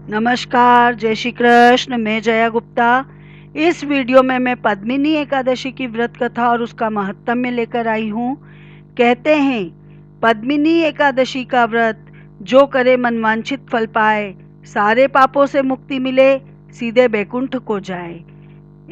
नमस्कार, जय श्री कृष्ण। मैं जया गुप्ता। इस वीडियो में मैं पद्मिनी एकादशी की व्रत कथा और उसका महत्म्य लेकर आई हूँ। कहते हैं, पद्मिनी एकादशी का व्रत जो करे मनवांछित फल पाए, सारे पापों से मुक्ति मिले, सीधे बैकुंठ को जाए।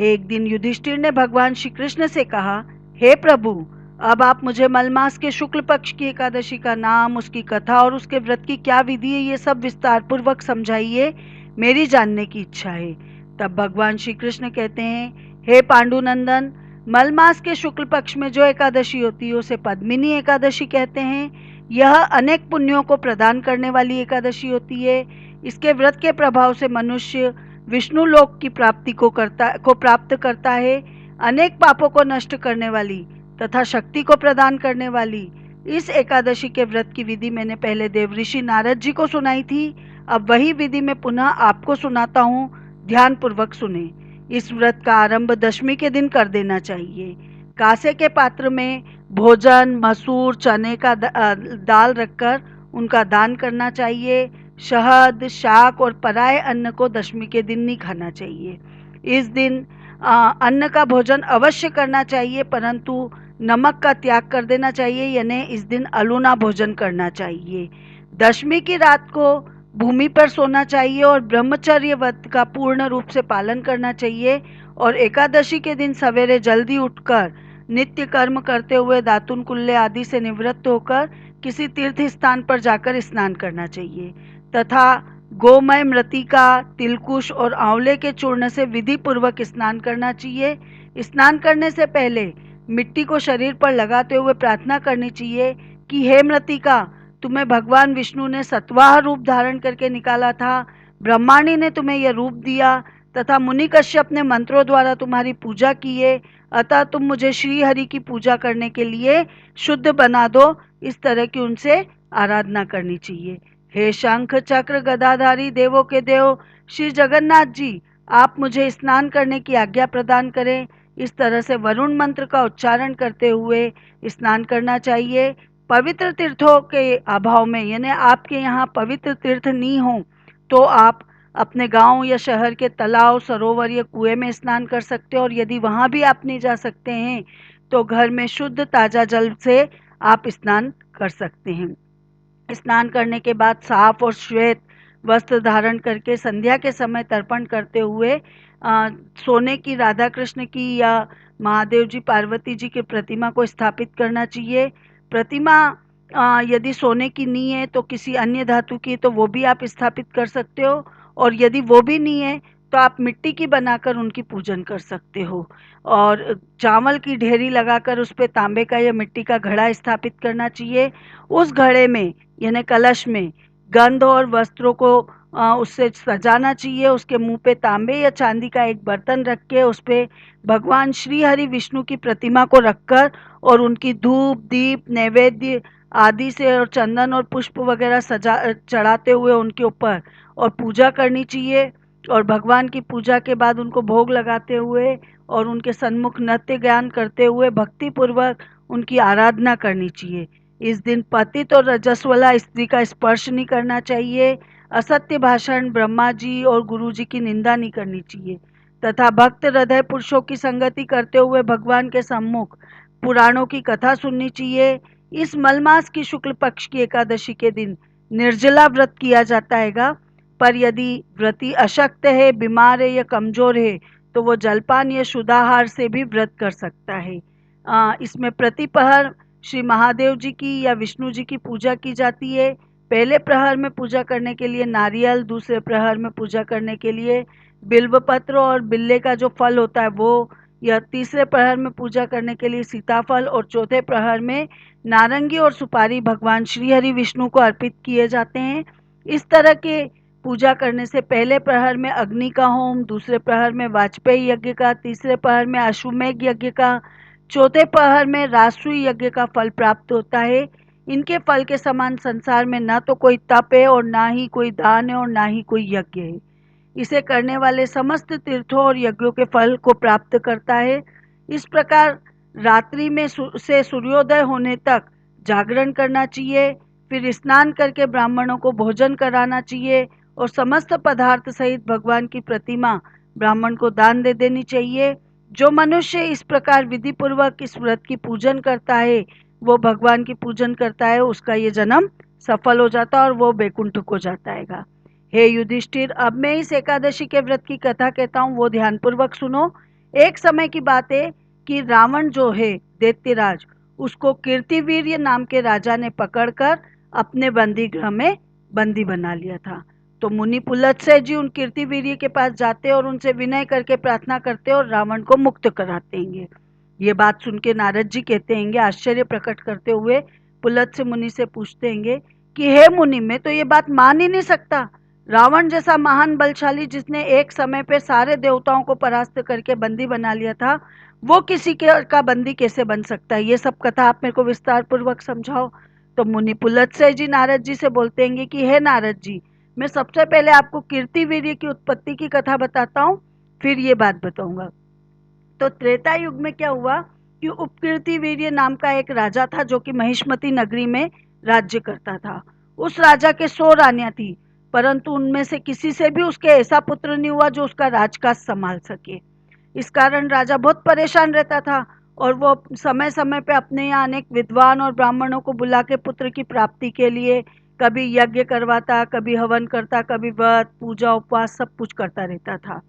एक दिन युधिष्ठिर ने भगवान श्री कृष्ण से कहा, हे प्रभु, अब आप मुझे मलमास के शुक्ल पक्ष की एकादशी का नाम, उसकी कथा और उसके व्रत की क्या विधि है, ये सब विस्तार पूर्वक समझाइए। मेरी जानने की इच्छा है। तब भगवान श्री कृष्ण कहते हैं, हे पांडुनंदन, मलमास के शुक्ल पक्ष में जो एकादशी होती है उसे पद्मिनी एकादशी कहते हैं। यह अनेक पुण्यों को प्रदान करने वाली एकादशी होती है। इसके व्रत के प्रभाव से मनुष्य विष्णु लोक की प्राप्ति को प्राप्त करता है। अनेक पापों को नष्ट करने वाली तथा शक्ति को प्रदान करने वाली इस एकादशी के व्रत की विधि मैंने पहले देवऋषि नारद जी को सुनाई थी। अब वही विधि मैं पुनः आपको सुनाता हूँ। ध्यान पूर्वक सुने। इस व्रत का आरंभ दशमी के दिन कर देना चाहिए। कांसे के पात्र में भोजन, मसूर, चने का दाल रखकर उनका दान करना चाहिए। शहद, शाक और पराये अन्न को दशमी के दिन नहीं खाना चाहिए। इस दिन अन्न का भोजन अवश्य करना चाहिए, परंतु नमक का त्याग कर देना चाहिए, यानी इस दिन अलूना भोजन करना चाहिए। दशमी की रात को भूमि पर सोना चाहिए और ब्रह्मचर्य व्रत का पूर्ण रूप से पालन करना चाहिए। और एकादशी के दिन सवेरे जल्दी उठकर नित्य कर्म करते हुए दातुन कुल्ले आदि से निवृत्त होकर किसी तीर्थ स्थान पर जाकर स्नान करना चाहिए तथा गोमय मृतिका, तिलकुश और आंवले के चूर्ण से विधि पूर्वक स्नान करना चाहिए। स्नान करने से पहले मिट्टी को शरीर पर लगाते हुए प्रार्थना करनी चाहिए कि हे मृतिका, तुम्हें भगवान विष्णु ने सतवाह रूप धारण करके निकाला था। ब्रह्माणी ने तुम्हें यह रूप दिया तथा मुनि कश्यप ने मंत्रों द्वारा तुम्हारी पूजा की है। अतः तुम मुझे श्री हरि की पूजा करने के लिए शुद्ध बना दो। इस तरह की उनसे आराधना करनी चाहिए। हे शंख चक्र गदाधारी देवों के देव श्री जगन्नाथ जी, आप मुझे स्नान करने की आज्ञा प्रदान करें। इस तरह से वरुण मंत्र का उच्चारण करते हुए स्नान करना चाहिए। पवित्र तीर्थों के अभाव में, यानी आपके यहाँ पवित्र तीर्थ नहीं हो, तो आप अपने गांव या शहर के तालाब, सरोवर या कुएं में स्नान कर सकते हो। और यदि वहां भी आप नहीं जा सकते हैं तो घर में शुद्ध ताजा जल से आप स्नान कर सकते हैं। स्नान करने के बाद साफ और श्वेत वस्त्र धारण करके संध्या के समय तर्पण करते हुए सोने की राधा कृष्ण की या महादेव जी, पार्वती जी की प्रतिमा को स्थापित करना चाहिए। प्रतिमा यदि सोने की नहीं है तो किसी अन्य धातु की, तो वो भी आप स्थापित कर सकते हो। और यदि वो भी नहीं है तो आप मिट्टी की बनाकर उनकी पूजन कर सकते हो। और चावल की ढेरी लगाकर उस पर तांबे का या मिट्टी का घड़ा स्थापित करना चाहिए। उस घड़े में, यानी कलश में, गंध और वस्त्रों को उससे सजाना चाहिए। उसके मुंह पे तांबे या चांदी का एक बर्तन रख के उस पे भगवान श्री हरि विष्णु की प्रतिमा को रखकर और उनकी धूप, दीप, नैवेद्य आदि से और चंदन और पुष्प वगैरह सजा चढ़ाते हुए उनके ऊपर और पूजा करनी चाहिए। और भगवान की पूजा के बाद उनको भोग लगाते हुए और उनके सन्मुख नृत्य ज्ञान करते हुए भक्ति पूर्वक उनकी आराधना करनी चाहिए। इस दिन पतित और रजस्वला स्त्री का स्पर्श नहीं करना चाहिए। असत्य भाषण, ब्रह्मा जी और गुरु जी की निंदा नहीं करनी चाहिए तथा भक्त हृदय पुरुषों की संगति करते हुए भगवान के सम्मुख पुराणों की कथा सुननी चाहिए। इस मलमास की शुक्ल पक्ष की एकादशी के दिन निर्जला व्रत किया जाता है। पर यदि व्रती अशक्त है, बीमार है या कमजोर है तो वो जलपान या शुद्धाहार से भी व्रत कर सकता है। इसमें प्रतिपहर श्री महादेव जी की या विष्णु जी की पूजा की जाती है। पहले प्रहर में पूजा करने के लिए नारियल, दूसरे प्रहर में पूजा करने के लिए बिल्वपत्र और बिल्ले का जो फल होता है वो, या तीसरे प्रहर में पूजा करने के लिए सीताफल और चौथे प्रहर में नारंगी और सुपारी भगवान श्री हरि विष्णु को अर्पित किए जाते हैं। इस तरह के पूजा करने से पहले प्रहर में अग्नि का होम, दूसरे प्रहर में वाजपेयी यज्ञ का, तीसरे प्रहर में अश्वमेघ यज्ञ का, चौथे पहर में राष्ट्रीय यज्ञ का फल प्राप्त होता है। इनके फल के समान संसार में न तो कोई तप है और ना ही कोई दान है और ना ही कोई यज्ञ है। इसे करने वाले समस्त तीर्थों और यज्ञों के फल को प्राप्त करता है। इस प्रकार रात्रि में से सूर्योदय होने तक जागरण करना चाहिए। फिर स्नान करके ब्राह्मणों को भोजन कराना चाहिए और समस्त पदार्थ सहित भगवान की प्रतिमा ब्राह्मण को दान दे देनी चाहिए। जो मनुष्य इस प्रकार विधि पूर्वक इस व्रत की पूजन करता है, वो भगवान की पूजन करता है, उसका ये जन्म सफल हो जाता है और वो बैकुंठ को जाता है। हे युधिष्ठिर, अब मैं इस एकादशी के व्रत की कथा कहता हूँ, वो ध्यानपूर्वक सुनो। एक समय की बात है कि रावण जो है दैत्यराज, उसको कीर्तिवीर्य नाम के राजा ने पकड़कर अपने बंदी गृह में बंदी बना लिया था। तो मुनि पुलत्स्य जी उन कीर्तिवीर्य के पास जाते और उनसे विनय करके प्रार्थना करते और रावण को मुक्त कराते हैं। ये बात सुन के नारद जी कहते हैं, आश्चर्य प्रकट करते हुए पुलत्स्य मुनि से पूछते हैं कि हे मुनि, मैं तो ये बात मान ही नहीं सकता। रावण जैसा महान बलशाली जिसने एक समय पे सारे देवताओं को परास्त करके बंदी बना लिया था, वो किसी के का बंदी कैसे बन सकता है? ये सब कथा आप मेरे को विस्तार पूर्वक समझाओ। तो मुनि पुलत्स्य जी नारद जी से बोलते हैं कि हे नारद जी, मैं सबसे पहले आपको कीर्तिवीर्य की उत्पत्ति की कथा बताता हूँ, फिर ये बात बताऊंगा। तो त्रेता युग में क्या हुआ कि उपकीर्तिवीर्य नाम का एक राजा था जो कि महिष्मती नगरी में राज्य करता था। उस राजा के 100 रानियां थी, परंतु उनमें से किसी से भी उसके ऐसा पुत्र नहीं हुआ जो उसका राजकाज संभाल सके। इस कारण राजा बहुत परेशान रहता था और वो समय समय पे अपने यहाँ अनेक विद्वान और ब्राह्मणों को बुला के पुत्र की प्राप्ति के लिए कभी यज्ञ करवाता, कभी हवन करता, कभी व्रत पूजा उपवास सब कुछ करता रहता था।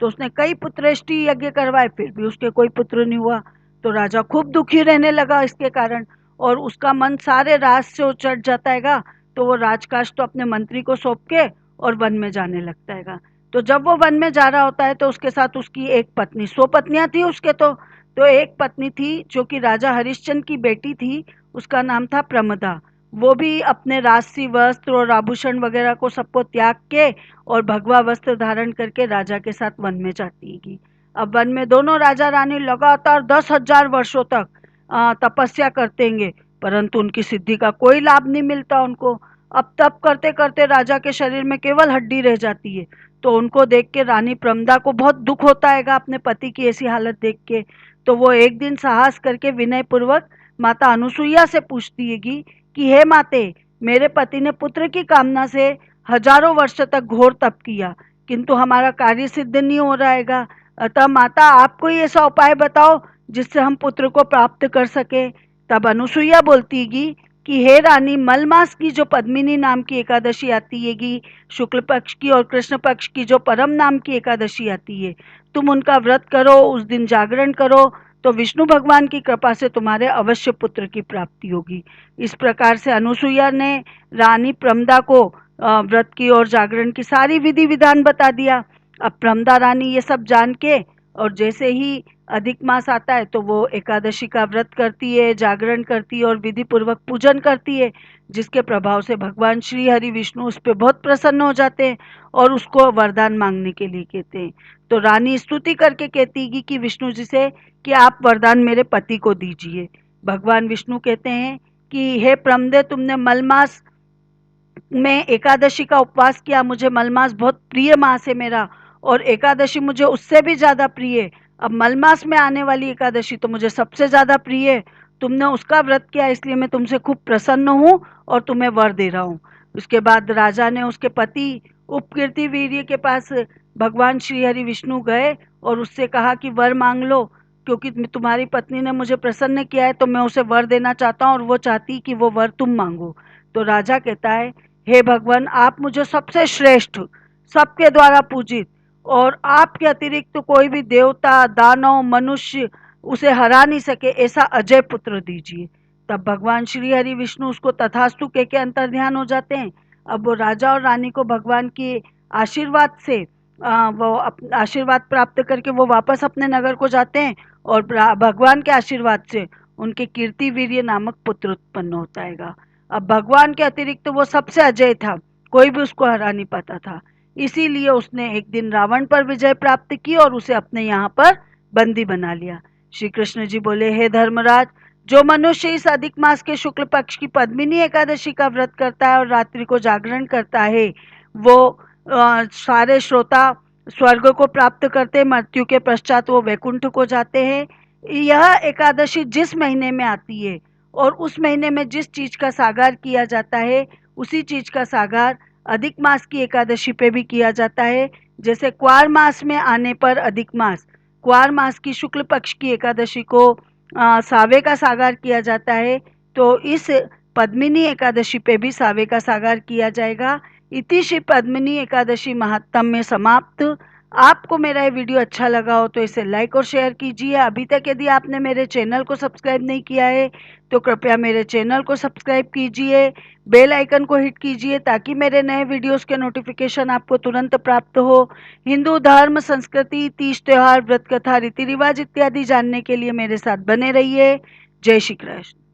तो उसने कई पुत्रेष्टि यज्ञ करवाए, फिर भी उसके कोई पुत्र नहीं हुआ। तो राजा खूब दुखी रहने लगा इसके कारण, और उसका मन सारे राज से चढ़ जाता है। तो वो राजकाज तो अपने मंत्री को सौंप के और वन में जाने लगता है। तो जब वो वन में जा रहा होता है तो उसके साथ उसकी एक पत्नी, 100 पत्नियां थी उसके तो एक पत्नी थी जो कि राजा हरिश्चंद्र की बेटी थी, उसका नाम था प्रमदा। वो भी अपने राजसी वस्त्र और आभूषण वगैरह को सबको त्याग के और भगवा वस्त्र धारण करके राजा के साथ वन में जाती है। अब वन में दोनों राजा रानी लगातार 10,000 वर्षों तक तपस्या करतेंगे, परंतु उनकी सिद्धि का कोई लाभ नहीं मिलता उनको। अब तप करते करते राजा के शरीर में केवल हड्डी रह जाती है। तो उनको देख के रानी प्रमदा को बहुत दुख होता है अपने पति की ऐसी हालत देख के। तो वो एक दिन साहस करके विनय पूर्वक माता अनुसुईया से पूछती है कि हे माते, मेरे पति ने पुत्र की कामना से हजारों वर्ष तक घोर तप किया, किंतु हमारा कार्य सिद्ध नहीं हो रहा है। अतः माता, आप कोई ऐसा उपाय बताओ जिससे हम पुत्र को प्राप्त कर सके। तब अनुसुईया बोलती है कि हे रानी, मल मास की जो पद्मिनी नाम की एकादशी आती है, शुक्ल पक्ष की और कृष्ण पक्ष की जो परम नाम की एकादशी आती है, तुम उनका व्रत करो, उस दिन जागरण करो, तो विष्णु भगवान की कृपा से तुम्हारे अवश्य पुत्र की प्राप्ति होगी। इस प्रकार से अनुसुईया ने रानी प्रमदा को व्रत की और जागरण की सारी विधि विधान बता दिया। अब प्रमदा रानी ये सब जान के और जैसे ही अधिक मास आता है तो वो एकादशी का व्रत करती है, जागरण करती है और विधि पूर्वक पूजन करती है, जिसके प्रभाव से भगवान श्री हरि विष्णु उस पर बहुत प्रसन्न हो जाते हैं और उसको वरदान मांगने के लिए कहते हैं। तो रानी स्तुति करके कहती है कि विष्णु जी से कि आप वरदान मेरे पति को दीजिए। भगवान विष्णु कहते हैं कि हे प्रमदे, तुमने मलमास में एकादशी का उपवास किया, मुझे मलमास बहुत प्रिय मास है मेरा, और एकादशी मुझे उससे भी ज्यादा प्रिय है। अब मलमास में आने वाली एकादशी तो मुझे सबसे ज्यादा प्रिय है। तुमने उसका व्रत किया, इसलिए मैं तुमसे खूब प्रसन्न हूँ और तुम्हें वर दे रहा हूँ। उसके बाद राजा ने उसके पति उपकीर्ति वीर्य के पास भगवान श्री हरि विष्णु गए और उससे कहा कि वर मांग लो, क्योंकि तुम्हारी पत्नी ने मुझे प्रसन्न किया है तो मैं उसे वर देना चाहता हूँ और वो चाहती कि वो वर तुम मांगो। तो राजा कहता है, हे भगवान, आप मुझे सबसे श्रेष्ठ, सबके द्वारा पूजित और आपके अतिरिक्त तो कोई भी देवता, दानव, मनुष्य उसे हरा नहीं सके ऐसा अजय पुत्र दीजिए। तब भगवान श्री हरि विष्णु उसको तथास्तु कह के अंतर ध्यान हो जाते हैं। अब वो राजा और रानी को भगवान के आशीर्वाद से वो आशीर्वाद प्राप्त करके वो वापस अपने नगर को जाते हैं और भगवान के आशीर्वाद से उनके कीर्ति वीर्य नामक पुत्र उत्पन्न होता है। अब भगवान के अतिरिक्त तो वो सबसे अजय था, कोई भी उसको हरा नहीं पाता था। इसीलिए उसने एक दिन रावण पर विजय प्राप्त की और उसे अपने यहाँ पर बंदी बना लिया। श्री कृष्ण जी बोले, हे धर्मराज, जो मनुष्य इस अधिक मास के शुक्ल पक्ष की पद्मिनी एकादशी का व्रत करता है और रात्रि को जागरण करता है, वो सारे श्रोता स्वर्ग को प्राप्त करते, मृत्यु के पश्चात वो वैकुंठ को जाते हैं। यह एकादशी जिस महीने में आती है और उस महीने में जिस चीज का सागार किया जाता है, उसी चीज का सागार अधिक मास की एकादशी पे भी किया जाता है। जैसे क्वार मास में आने पर अधिक मास, क्वार मास की शुक्ल पक्ष की एकादशी को सावे का सागार किया जाता है, तो इस पद्मिनी एकादशी पे भी सावे का सागार किया जाएगा। इति श्री पद्मिनी एकादशी महात्म में समाप्त। आपको मेरा ये वीडियो अच्छा लगा हो तो इसे लाइक और शेयर कीजिए। अभी तक यदि आपने मेरे चैनल को सब्सक्राइब नहीं किया है तो कृपया मेरे चैनल को सब्सक्राइब कीजिए, बेल आइकन को हिट कीजिए ताकि मेरे नए वीडियोस के नोटिफिकेशन आपको तुरंत प्राप्त हो। हिंदू धर्म, संस्कृति, तीज त्योहार, व्रत कथा, रीति रिवाज इत्यादि जानने के लिए मेरे साथ बने रहिए। जय श्री कृष्ण।